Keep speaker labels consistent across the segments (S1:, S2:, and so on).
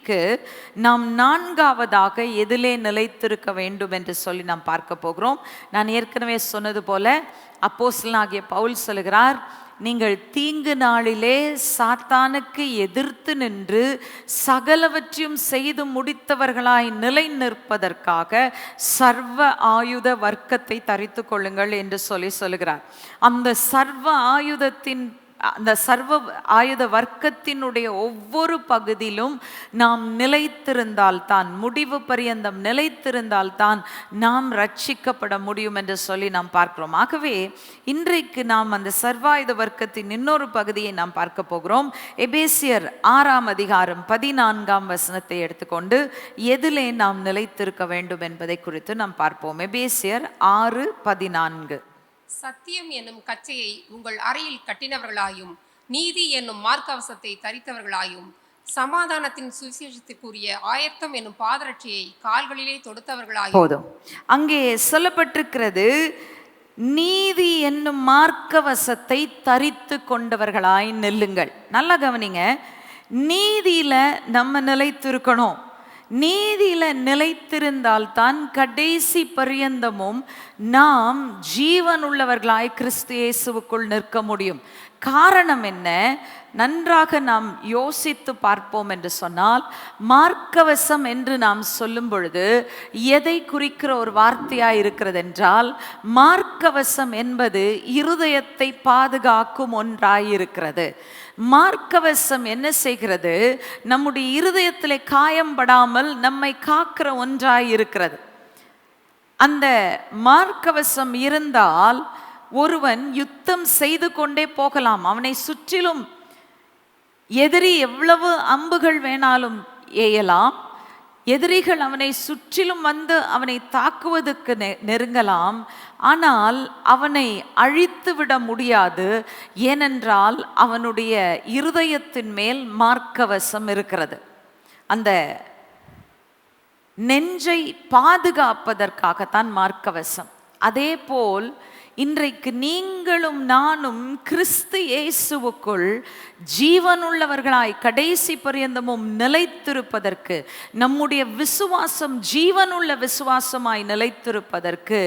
S1: இன்றைக்கு நாம் நான்காவதாக எதிலே நிலைத்திருக்க வேண்டும் என்று சொல்லி நாம் பார்க்க போகிறோம். நான் ஏற்கனவே சொன்னது போல அப்போஸ்தலனாகிய பவுல் சொல்கிறார், நீங்கள் தீங்கு நாளிலே சாத்தானுக்கு எதிர்த்து நின்று சகலவற்றையும் செய்து முடித்தவர்களாய் நிலை நிற்பதற்காக சர்வ ஆயுத வர்க்கத்தை தரித்து கொள்ளுங்கள் என்று சொல்லுகிறார். அந்த சர்வ ஆயுத வர்க்கத்தினுடைய ஒவ்வொரு பகுதியிலும் நாம் நிலைத்திருந்தால் தான், முடிவு பரியந்தம் நிலைத்திருந்தால் தான் நாம் ரட்சிக்கப்பட முடியும் என்று சொல்லி நாம் பார்க்கிறோம். ஆகவே இன்றைக்கு நாம் அந்த சர்வாயுத வர்க்கத்தின் இன்னொரு பகுதியை நாம் பார்க்க போகிறோம். எபேசியர் 6ஆம் அதிகாரம் 14ஆம் வசனத்தை எடுத்துக்கொண்டு எதிலே நாம் நிலைத்திருக்க வேண்டும் என்பதை குறித்து நாம் பார்ப்போம். எபேசியர் 6:14.
S2: சத்தியம் என்னும் கச்சையை உங்கள் அறையில் கட்டினவர்களாயும் நீதி என்னும் மார்க்கவசத்தை தரித்தவர்களாயும் சமாதானத்தின் சுவிசேஷத்திற்குரிய ஆயத்தம் என்னும் பாதரட்சியை கால்களிலே தொடுத்தவர்களாயும்.
S1: போதும். அங்கே சொல்லப்பட்டிருக்கிறது, நீதி என்னும் மார்க்கவசத்தை தரித்து கொண்டவர்களாய் நெல்லுங்கள். நல்லா கவனிங்க, நீதியில நம்ம நிலைத்திருக்கணும். நீதியில நிலைத்திருந்தால்தான் கடைசி பரியந்தமும் நாம் ஜீவன் உள்ளவர்களாய் கிறிஸ்து இயேசுவுக்குள் நிற்க முடியும். காரணம் என்ன? நன்றாக நாம் யோசித்து பார்ப்போம் என்று சொன்னால், மார்க்கவசம் என்று நாம் சொல்லும் பொழுது எதை குறிக்கிற ஒரு வார்த்தையாய் இருக்கிறது என்றால், மார்க்கவசம் என்பது இருதயத்தை பாதுகாக்கும் ஒன்றாய் இருக்கிறது. மார்க்கவசம் என்ன செய்கிறது? நம்முடைய இருதயத்திலே காயம்படாமல் நம்மை காக்கிற ஒன்றாய் இருக்கிறது. அந்த மார்க்கவசம் இருந்தால் ஒருவன் யுத்தம் செய்து கொண்டே போகலாம். அவனை சுற்றிலும் எதிரி எவ்வளவு அம்புகள் வேணாலும் ஏயலாம். எதிரிகள் அவனை சுற்றிலும் வந்து அவனை தாக்குவதற்கு நெருங்கலாம். ஆனால் அவனை அழித்து விட முடியாது. ஏனென்றால் அவனுடைய இருதயத்தின் மேல் மார்க்கவசம் இருக்கிறது. அந்த நெஞ்சை பாதுகாப்பதற்காகத்தான் மார்க்கவசம். அதே போல் இன்றைக்கு நீங்களும் நானும் கிறிஸ்து இயேசுவுக்குள் ஜீவனுள்ளவர்களாய் கடைசி பரியந்தமும் நிலைத்திருப்பதற்கு, நம்முடைய விசுவாசம் ஜீவனுள்ள விசுவாசமாய் நிலைத்திருப்பதற்கு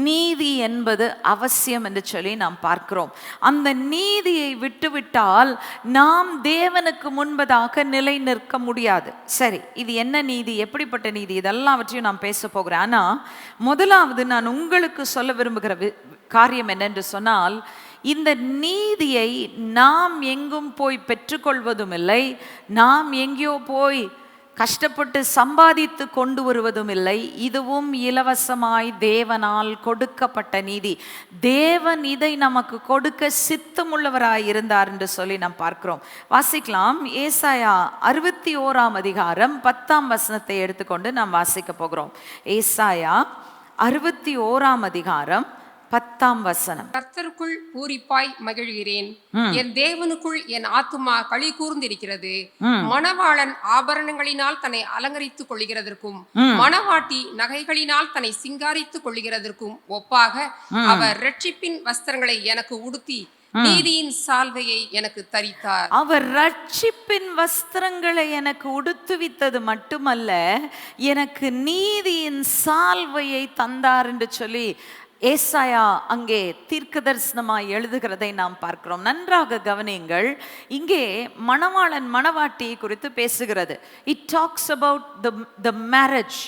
S1: நீதி என்பது அவசியம் என்று சொல்லி நாம் பார்க்கிறோம். அந்த நீதியை விட்டுவிட்டால் நாம் தேவனுக்கு முன்பதாக நிலை நிற்க முடியாது. சரி, இது என்ன நீதி, எப்படிப்பட்ட நீதி, இதெல்லாவற்றையும் நான் பேச போகிறேன். ஆனால் முதலாவது நான் உங்களுக்கு சொல்ல விரும்புகிற காரியம் என்னென்று சொன்னால், இந்த நீதியை நாம் எங்கும் போய் பெற்றுக்கொள்வதும் இல்லை, நாம் எங்கேயோ போய் கஷ்டப்பட்டு சம்பாதித்து கொண்டு வருவதும் இல்லை. இதுவும் இலவசமாய் தேவனால் கொடுக்கப்பட்ட நீதி. தேவன் இதை நமக்கு கொடுக்க சித்தமுள்ளவராய் இருந்தார் என்று சொல்லி நாம் பார்க்கிறோம். வாசிக்கலாம். ஏசாயா 61ஆம் அதிகாரம் 10ஆம் வசனத்தை எடுத்துக்கொண்டு நாம் வாசிக்க போகிறோம். ஏசாயா 61ஆம் அதிகாரம் 10ஆம் வசனம்.
S2: கர்த்தருக்குள் பூரிப்பாய் மகிழ்கிறேன், என் தேவனுக்குள் என் ஆத்துமா களி கூர்ந்திருக்கிறது. மணவாளன் ஆபரணங்களினால் தன்னை அலங்கரித்துக் கொள்கிறதற்கும் மணவாட்டி நகைகளினால் தன்னை சிங்காரித்துக் கொள்கிறதற்கும் ஒப்பாக அவர் இரட்சிப்பின் வஸ்திரங்களை எனக்கு உடுத்தி நீதியின் சால்வையை எனக்கு தரித்தார்.
S1: அவர் ரட்சிப்பின் வஸ்திரங்களை எனக்கு உடுத்துவித்தது மட்டுமல்ல, எனக்கு நீதியின் சால்வையை தந்தார் என்று சொல்லி ஏசாயா அங்கே தீர்க்கதரிசனமாய் எழுதுகிறதை நாம் பார்க்கிறோம். நன்றாக கவனியுங்கள். இங்கே மணவாளன் மணவாட்டியை குறித்து பேசுகிறது. It talks about the marriage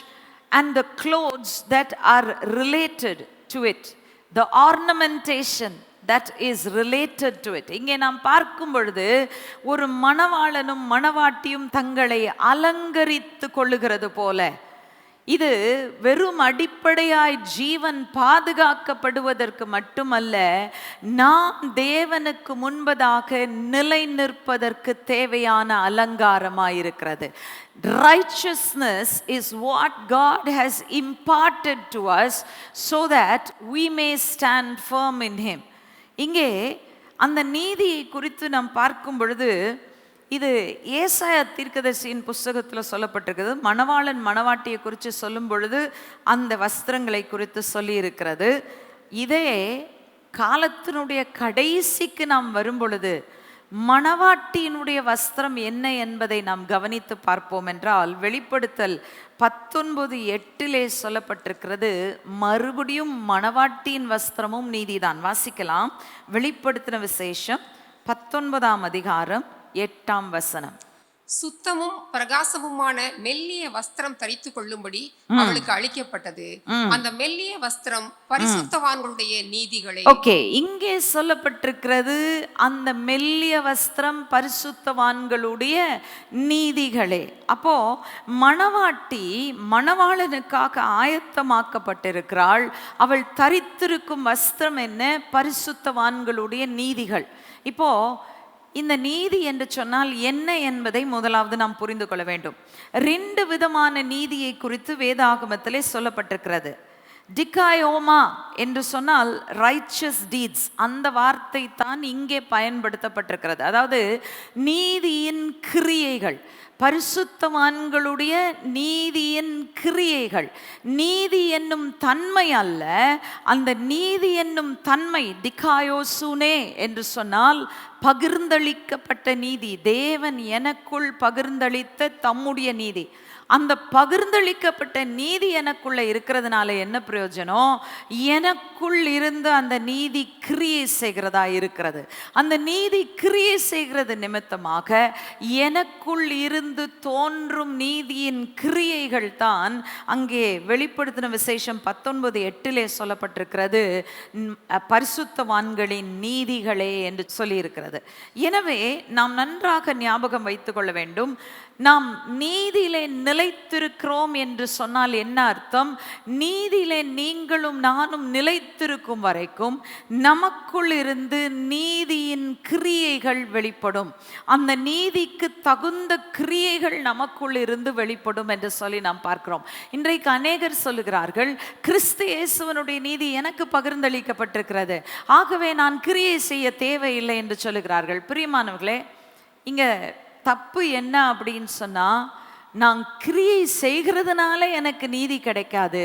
S1: and the clothes that are related to it, the ornamentation that is related to it. இங்கே நாம் பார்க்கும் பொழுது ஒரு மணவாளனும் மணவாட்டியும் தங்களை அலங்கரித்து கொள்ளுகிறது போல, இது வெறும் அடிப்படையாய் ஜீவன் பாதுகாக்கப்படுவதற்கு மட்டுமல்ல, நாம் தேவனுக்கு முன்பதாக நிலை நிற்பதற்கு தேவையான அலங்காரமாயிருக்கிறது. Righteousness is what God has imparted to us so that we may stand firm in Him. இங்கே அந்த நீதியை குறித்து நாம் பார்க்கும் பொழுது, இது ஏசாயா தீர்க்கதரிசியின் புஸ்தகத்தில் சொல்லப்பட்டிருக்கிறது. மணவாளன் மணவாட்டியை குறித்து சொல்லும் பொழுது அந்த வஸ்திரங்களை குறித்து சொல்லி இருக்கிறது. இதே காலத்தினுடைய கடைசிக்கு நாம் வரும் பொழுது மணவாட்டியினுடைய வஸ்திரம் என்ன என்பதை நாம் கவனித்து பார்ப்போம் என்றால், வெளிப்படுத்தல் 19:8 சொல்லப்பட்டிருக்கிறது, மறுபடியும் மணவாட்டியின் வஸ்திரமும் நீதிதான். வாசிக்கலாம். வெளிப்படுத்தின விசேஷம் 19:8.
S2: சுத்தமும் பிரகாசமுமான மெல்லிய வஸ்திரம் தரித்து கொள்ளும்படி அவளுக்கு அளிக்கப்பட்டது. அந்த மெல்லிய வஸ்திரம் பரிசுத்தவான்களுடைய நீதிகளே.
S1: ஓகே, இங்கே சொல்லப்பட்டிருக்கிறது அந்த மெல்லிய வஸ்திரம் பரிசுத்தவான்களுடைய நீதிகளே. அப்போ மணவாட்டி மணவாளனுக்காக ஆயத்தமாக்கப்பட்டிருக்கிறாள். அவள் தரித்திருக்கும் வஸ்திரம் என்ன? பரிசுத்தவான்களுடைய நீதிகள். இப்போ இந்த நீதி என்று சொன்னால் என்ன என்பதை முதலாவது நாம் புரிந்து கொள்ள வேண்டும். 2 விதமான நீதியை குறித்து வேதாகமத்திலே சொல்லப்பட்டிருக்கிறது. டிகாயோமா என்று சொன்னால் ரைச்சஸ் டீட்ஸ், அந்த வார்த்தை தான் இங்கே பயன்படுத்தப்பட்டிருக்கிறது. அதாவது நீதியின் கிரியைகள், பரிசுத்தவான்களுடைய நீதியின் கிரியைகள். நீதி என்னும் தன்மை அல்ல, அந்த நீதி என்னும் தன்மை டிகாயோசுனே என்று சொன்னால் பகிர்ந்தளிக்கப்பட்ட நீதி. தேவன் எனக்குள் பகிர்ந்தளித்த தம்முடைய நீதி. அந்த பகிர்ந்தளிக்கப்பட்ட நீதி எனக்குள்ள இருக்கிறதுனால என்ன பிரயோஜனம்? எனக்குள் இருந்து அந்த நீதி கிரியை செய்கிறதா இருக்கிறது. அந்த நீதி கிரியை செய்கிறது நிமித்தமாக எனக்குள் இருந்து தோன்றும் நீதியின் கிரியைகள் தான் அங்கே வெளிப்படுத்தின விசேஷம் 19:8 சொல்லப்பட்டிருக்கிறது, பரிசுத்தவான்களின் நீதிகளே என்று சொல்லியிருக்கிறது. எனவே நாம் நன்றாக ஞாபகம் வைத்துக் கொள்ள வேண்டும், நாம் நீதியிலே நிலைத்திருக்கிறோம் என்று சொன்னால் என்ன அர்த்தம்? நீதியிலே நீங்களும் நானும் நிலைத்திருக்கும் வரைக்கும் நமக்குள் இருந்து நீதியின் கிரியைகள் வெளிப்படும். அந்த நீதிக்கு தகுந்த கிரியைகள் நமக்குள் இருந்து வெளிப்படும் என்று சொல்லி நாம் பார்க்கிறோம். இன்றைக்கு அநேகர் சொல்லுகிறார்கள், கிறிஸ்து இயேசுவனுடைய நீதி எனக்கு பகிர்ந்தளிக்கப்பட்டிருக்கிறது, ஆகவே நான் கிரியை செய்ய தேவையில்லை என்று சொல்லுகிறார்கள். பிரியமானவர்களே, இங்க தப்பு என்ன அப்படின்னு சொன்னா, நான் கிரியை செய்கிறதுனால எனக்கு நீதி கிடைக்காது.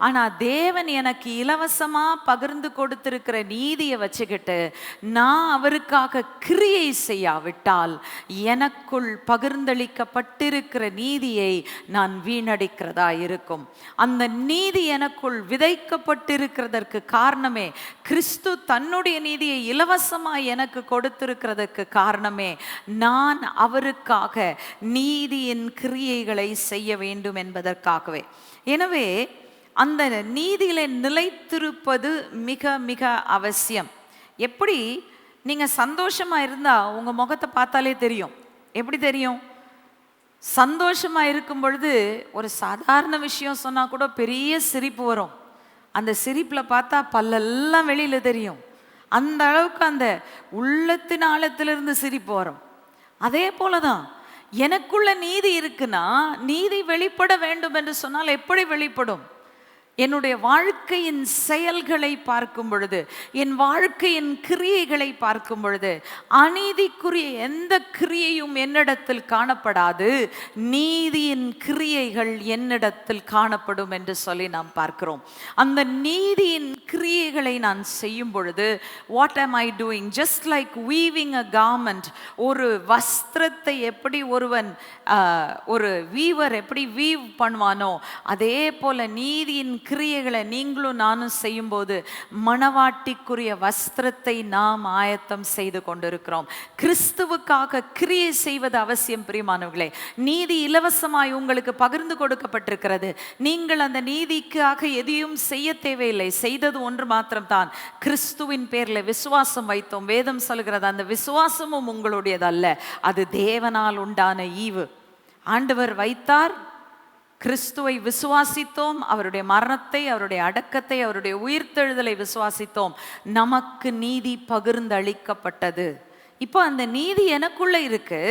S1: ஆனால் தேவன் எனக்கு இலவசமாக பகிர்ந்து கொடுத்திருக்கிற நீதியை வச்சுக்கிட்டு நான் அவருக்காக கிரியை செய்யாவிட்டால் எனக்குள் பகிர்ந்தளிக்கப்பட்டிருக்கிற நீதியை நான் வீணடிக்கிறதா இருக்கும். அந்த நீதி எனக்குள் விதைக்கப்பட்டிருக்கிறதற்கு காரணமே, கிறிஸ்து தன்னுடைய நீதியை இலவசமாக எனக்கு கொடுத்திருக்கிறதுக்கு காரணமே, நான் அவருக்காக நீதியின் கிரியை செய்ய வேண்டும் என்பதற்காகவே. எனவே அந்த நீதியில நிலைத்திருப்பது மிக மிக அவசியம். எப்படி? நீங்க சந்தோஷமா இருந்தா உங்க முகத்தை பார்த்தாலே தெரியும். எப்படி தெரியும்? சந்தோஷமா இருக்கும் பொழுது ஒரு சாதாரண விஷயம் சொன்னா கூட பெரிய சிரிப்பு வரும். அந்த சிரிப்புல பார்த்தா பல்லெல்லாம் வெளியில தெரியும். அந்த அளவுக்கு அந்த உள்ளத்தின் ஆழத்திலிருந்து சிரிப்பு வரும். அதே போலதான் எனக்குள்ள நீதி இருக்குன்னா, நீதி வெளிப்பட வேண்டும் என்று சொன்னால் எப்படி வெளிப்படும்? என்னுடைய வாழ்க்கையின் செயல்களை பார்க்கும் பொழுது, என் வாழ்க்கையின் கிரியைகளை பார்க்கும் பொழுது, அநீதிக்குரிய எந்த கிரியையும் என்னிடத்தில் காணப்படாது, நீதியின் கிரியைகள் என்னிடத்தில் காணப்படும் என்று சொல்லி நாம் பார்க்கிறோம். அந்த நீதியின் கிரியைகளை நான் செய்யும் பொழுது, what am I doing? Just like weaving a garment, ஒரு வஸ்திரத்தை எப்படி ஒரு வீவர் எப்படி வீவ் பண்ணுவானோ, அதே போல நீதியின் கிரியைகளை நீங்களும் நானும் செய்யும்போது மணவாட்டிக்குரிய வஸ்திரத்தை நாம் ஆயத்தம் செய்து கொண்டிருக்கிறோம். கிறிஸ்துவுக்காக கிரியை செய்வது அவசியம். பிரியமானவர்களே, நீதி இலவசமாய் உங்களுக்கு பகிர்ந்து கொடுக்கப்பட்டிருக்கிறது. நீங்கள் அந்த நீதிக்காக எதையும் செய்ய தேவையில்லை. செய்தது ஒன்று மாத்திரம்தான், கிறிஸ்துவின் பேரில் விசுவாசம் வைத்தோம். வேதம் சொல்கிறது, அந்த விசுவாசமும் உங்களுடையதல்ல, அது தேவனால் உண்டான ஈவு. ஆண்டவர் வைத்தார், கிறிஸ்துவை விசுவாசித்தோம், அவருடைய மரணத்தை, அவருடைய அடக்கத்தை, அவருடைய உயிர்த்தெழுதலை விசுவாசித்தோம், நமக்கு நீதி பகிர்ந்து அளிக்கப்பட்டது. இப்போ அந்த நீதி எனக்குள்ள இருக்கு.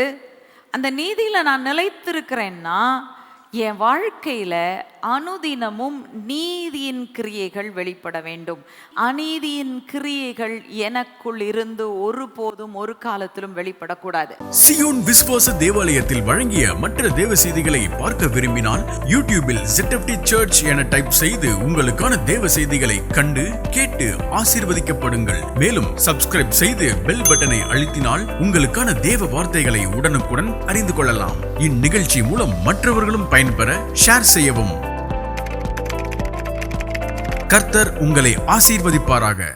S1: அந்த நீதியில நான் நிலைத்திருக்கிறேன்னா என் வாழ்க்கையில அனுதினமும் நீதியின் கிரியைகள் வெளிப்பட வேண்டும். அநீதியின் கிரியைகள் எனக்குள் இருந்து ஒருபோதும் ஒரு காலத்திலும் வெளிப்படக்கூடாது.
S3: சியோன் விசுவாச தேவாலயத்தில் வழங்கிய மற்ற தேவ செய்திகளை பார்க்க விரும்பினால் யூடியூபில் ZFT சர்ச் என டைப் செய்து உங்களுக்கான தேவ செய்திகளை கண்டு கேட்டு ஆசீர்வதிக்கப்படுங்கள். மேலும் சப்ஸ்கிரைப் செய்து பெல் பட்டனை அழுத்தினால் உங்களுக்கான தேவ வார்த்தைகளை உடனுக்குடன் அறிந்து கொள்ளலாம். இந்நிகழ்ச்சி மூலம் மற்றவர்களும் பயன்பெற ஷேர் செய்யவும். கர்த்தர் உங்களை ஆசீர்வதிப்பாராக.